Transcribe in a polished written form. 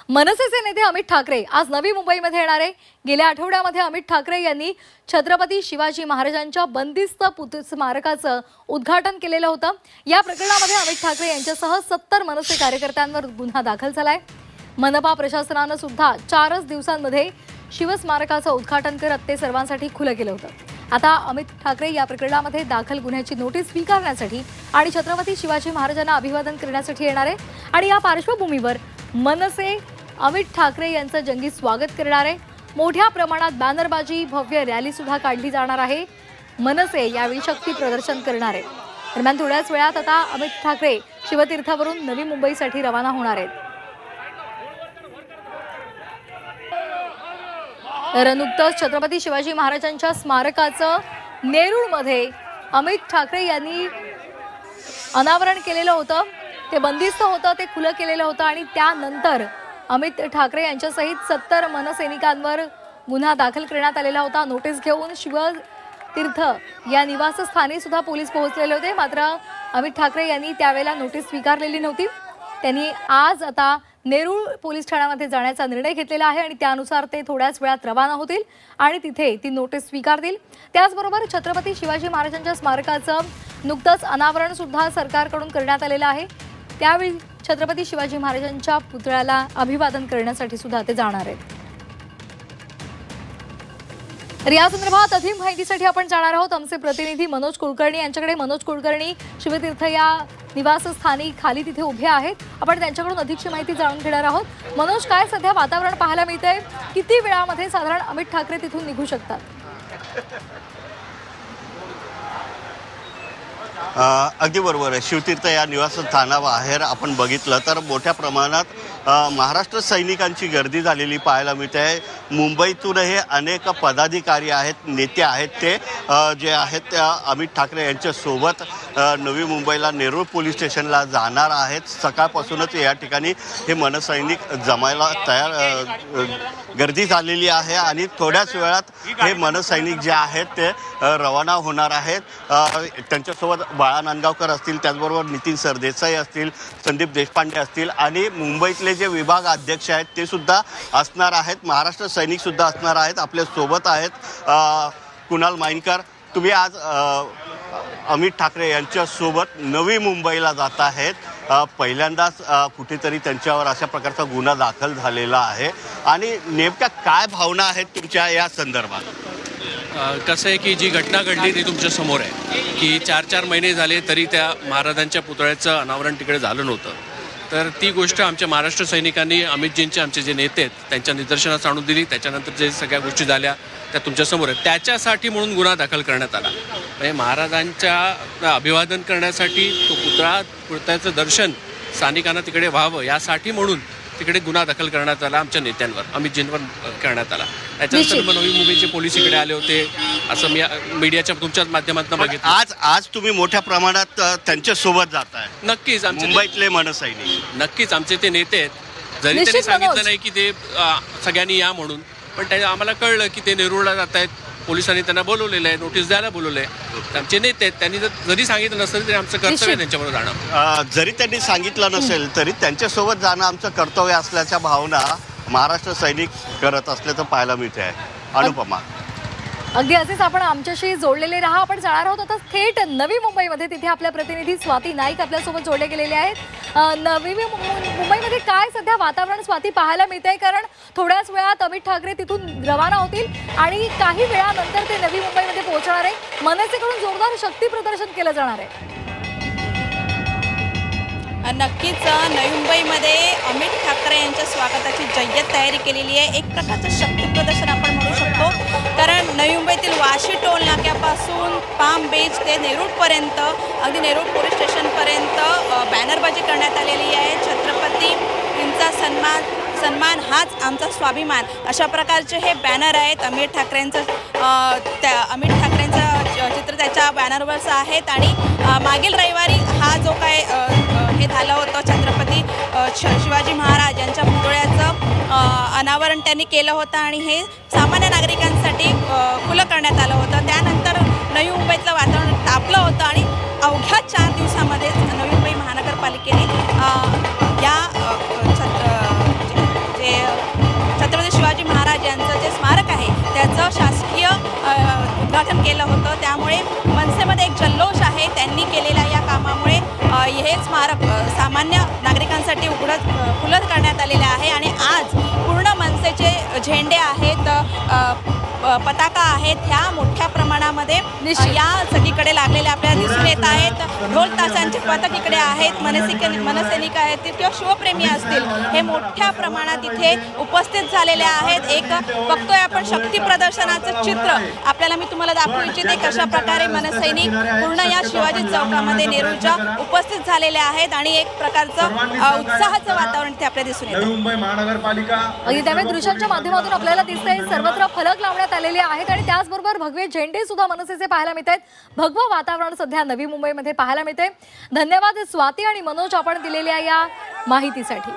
मनसेचे नेते अमित ठाकरे आज नवी मुंबईमध्ये येणार आहे। गेल्या आठवड्यामध्ये अमित ठाकरे यांनी छत्रपती शिवाजी महाराजांच्या बंदिस्त स्मारकाचं उद्घाटन केलेलं होतं। या प्रकरणामध्ये अमित ठाकरे यांच्यासह 70 मनसे कार्यकर्त्यांवर गुन्हा दाखल झालाय। मनपा प्रशासनानं सुद्धा 4 दिवसांमध्ये शिवस्मारकाचं उद्घाटन करत ते सर्वांसाठी खुलं केलं होतं। आता अमित ठाकरे या प्रकरणामध्ये दाखल गुन्ह्याची नोटीस स्वीकारण्यासाठी आणि छत्रपती शिवाजी महाराजांना अभिवादन करण्यासाठी येणार आहे आणि या पार्श्वभूमीवर मनसे अमित ठाकरे यांचं जंगी स्वागत करणार आहे। मोठ्या प्रमाणात बॅनरबाजी, भव्य रॅली सुद्धा काढली जाणार आहे। मनसे यावेळी शक्ती प्रदर्शन करणार आहे। दरम्यान थोड्याच वेळात आता अमित ठाकरे शिवतीर्थावरून नवी मुंबईसाठी रवाना होणार आहेत। तर नुकतंच छत्रपती शिवाजी महाराजांच्या स्मारकाचं नेरूळमध्ये अमित ठाकरे यांनी अनावरण केलेलं होतं। ते बंदिस्त होतं, ते खुलं केलेलं होतं आणि त्यानंतर अमित ठाकरे यांच्यासहित 70 मनसैनिकांवर गुन्हा दाखल करण्यात आलेला होता। नोटीस घेऊन शिवतीर्थ या निवासस्थानी सुद्धा पोलीस पोहोचलेले होते, मात्र अमित ठाकरे यांनी त्यावेळेला नोटीस स्वीकारलेली नव्हती। त्यांनी आज आता नेरूळ पोलीस ठाण्यामध्ये जाण्याचा निर्णय घेतलेला आहे आणि त्यानुसार ते थोड्याच वेळात रवाना होतील आणि तिथे ती नोटीस स्वीकारतील। त्याचबरोबर छत्रपती शिवाजी महाराजांच्या स्मारकाचं नुकतंच अनावरण सुद्धा सरकारकडून करण्यात आलेलं आहे। त्यावेळी छत्रपती शिवाजी महाराजांच्या पुतळ्याला अभिवादन करण्यासाठी सुद्धा ते जाणार आहेत। तर या संदर्भात अधिक माहितीसाठी आपण जाणार आहोत आमचे प्रतिनिधी मनोज कुलकर्णी यांच्याकडे। मनोज कुलकर्णी शिवतीर्थ या निवासस्थानी खाली तिथे उभे आहेत, आपण त्यांच्याकडून अधिकची माहिती जाणून घेणार आहोत। मनोज, काय सध्या वातावरण पाहायला मिळतंय? किती वेळामध्ये साधारण अमित ठाकरे तिथून निघू शकतात? अगदी बरोबर आहे। शिवतीर्थ या निवासस्थानाबाहेर आपण बघितलं तर मोठ्या प्रमाणात महाराष्ट्र सैनिकांची गर्दी झालेली पाहायला मिळते आहे। मुंबईतूनही अनेक पदाधिकारी आहेत, नेते आहेत, ते जे आहेत त्या अमित ठाकरे यांच्यासोबत नवी मुंबईला नेरूळ पोलीस स्टेशनला जाणार आहेत। सकाळपासूनच या ठिकाणी हे मनसैनिक जमायला गर्दी झालेली आहे आणि थोड्याच वेळात हे मनसैनिक जे आहेत ते रवाना होणार आहेत। त्यांच्यासोबत बाळा नांदगावकर असतील, त्याचबरोबर नितीन सरदेसाई असतील, संदीप देशपांडे असतील आणि मुंबईतले जे विभाग अध्यक्ष आहेत ते सुद्धा असणार आहेत। महाराष्ट्र सैनिक सुद्धा असणार आहेत। आपल्या सोबत आहेत कुणाल माईनकर। तुम्ही आज अमित ठाकरे यांच्यासोबत नवी मुंबईला जात आहेत। पहिल्यांदाच कुठेतरी त्यांच्यावर अशा प्रकारचा गुन्हा दाखल झालेला आहे आणि नेमक्या काय भावना आहेत तुमच्या या संदर्भात? कसं आहे की जी घटना घडली ती तुमच्या समोर आहे की 4 महिने झाले तरी त्या महाराजांच्या पुतळ्याचं अनावरण तिकडे झालं नव्हतं। तर ती गोष्ट आमच्या महाराष्ट्र सैनिकांनी अमितजींचे आमचे जे नेते आहेत त्यांच्या निदर्शनास आणून दिली। त्याच्यानंतर जे सगळ्या गोष्टी झाल्या त्या तुमच्यासमोर आहेत। त्याच्यासाठी म्हणून गुन्हा दाखल करण्यात आला। म्हणजे महाराजांच्या अभिवादन करण्यासाठी तो पुतळ्याचं दर्शन स्थानिकांना तिकडे व्हावं यासाठी म्हणून तिकडे गुन्हा दाखल करण्यात आला। आमच्या नेत्यांवर, अमितजींवर करण्यात आला। त्याच्यानंतर मग नवी मुंबईचे पोलीस इकडे आले होते, असं मी मीडियाच्या तुमच्याच माध्यमातून बघितलं। आज तुम्ही मोठ्या प्रमाणात त्यांच्यासोबत जात आहे? नक्कीच, मुंबईतले मनसैनिक, नक्कीच आमचे ते नेते आहेत। जरी त्यांनी सांगितलं नाही की ते सगळ्यांनी या म्हणून, पण आम्हाला कळलं की ते नेरूळला जात आहेत। पोलिसांनी त्यांना बोलवलेलं आहे, नोटीस द्यायला बोलवलं आहे। आमचे नेते आहेत, त्यांनी जरी सांगितलं नसेल तरी आमचं कर्तव्य आहे त्यांच्याबरोबर जाणं। जरी त्यांनी सांगितलं नसेल तरी त्यांच्यासोबत जाणं आमचं कर्तव्य असल्याच्या भावना महाराष्ट्र सैनिक करत असल्याचं पाहायला मिळते आहे। अनुपमा, अगदी असेच आपण आमच्याशी जोडलेले राहा। आपण जाणार आहोत आता थेट नवी मुंबईमध्ये। तिथे आपल्या प्रतिनिधी स्वाती नाईक आपल्यासोबत जोडले गेलेले आहेत। नवी मुंबईमध्ये काय सध्या वातावरण स्वाती पाहायला मिळतंय? कारण थोड्याच वेळात अमित ठाकरे तिथून रवाना होतील आणि काही वेळानंतर ते नवी मुंबईमध्ये पोहोचणार आहे। मनसेकडून जोरदार शक्ती प्रदर्शन केलं जाणार आहे। नक्कीच नवी मुंबईमध्ये अमित ठाकरे यांच्या स्वागताची जय्यत तयारी केलेली आहे। एक प्रकारचं शक्ती प्रदर्शन आपण म्हणू शकतो, कारण नवी मुंबईतील वाशी टोल नाक्यापासून पाम बीच ते नेरूळपर्यंत, अगदी नेरूळ पोलीस स्टेशनपर्यंत बॅनरबाजी करण्यात आलेली आहे। छत्रपतींचा सन्मान हाच आमचा स्वाभिमान, अशा प्रकारचे हे बॅनर आहेत। अमित ठाकरेंचं चित्र त्याच्या बॅनरवरचं आहेत आणि मागील रविवारी हा जो काय हे झालं होतं, छत्रपती शिवाजी महाराज यांच्या पुतळ्याचं अनावरण त्यांनी केलं होतं आणि हे सामान्य नागरिकांसाठी खुलं करण्यात आलं होतं। त्यानंतर नवी मुंबईतलं वातावरण तापलं होतं आणि अवघ्या 4 दिवसामध्ये नवी मुंबई महानगरपालिकेने या केलं होतं. त्यामुळे मनसेमध्ये एक जल्लोष आहे. त्यांनी केलेल्या या कामामुळे हे स्मारक सामान्य नागरिकांसाठी खुलं करण्यात आलेले आहे आणि आज पूर्ण मनसेचे झेंडे आहेत, पताका आहेत, ह्या मोठ्या प्रमाणामध्ये निश्चित. या सगळीकडे लागलेल्या आपल्याला दिसून येत आहेत. ढोल ताशांचे पथक इकडे आहेत, मनसैनिक आहेत किंवा शिवप्रेमी असतील, हे मोठ्या प्रमाणात इथे उपस्थित झालेले आहेत. एक बघतोय आपण शक्ती प्रदर्शनाचं चित्र, आपल्याला मी तुम्हाला दाखवू इच्छिते कशा प्रकारे मनसैनिक पूर्ण या शिवाजी चौकामध्ये नेरूळच्या उपस्थित झालेले आहेत आणि एक प्रकारचं उत्साहाचं वातावरण इथे आपल्याला दिसून येतं. मुंबई महानगरपालिका आणि त्यामुळे दृश्यांच्या माध्यमातून आपल्याला दिसतंय सर्वत्र फलक लावण्यात आलेले आहेत आणि त्याचबरोबर भगवे झेंडे सुद्धा मनसेचे पाहायला मिळत आहेत. भगवं वातावरण सध्या नवी मुंबईमध्ये पाहायला मिळते. धन्यवाद स्वाती आणि मनोज आपण दिलेल्या या माहितीसाठी.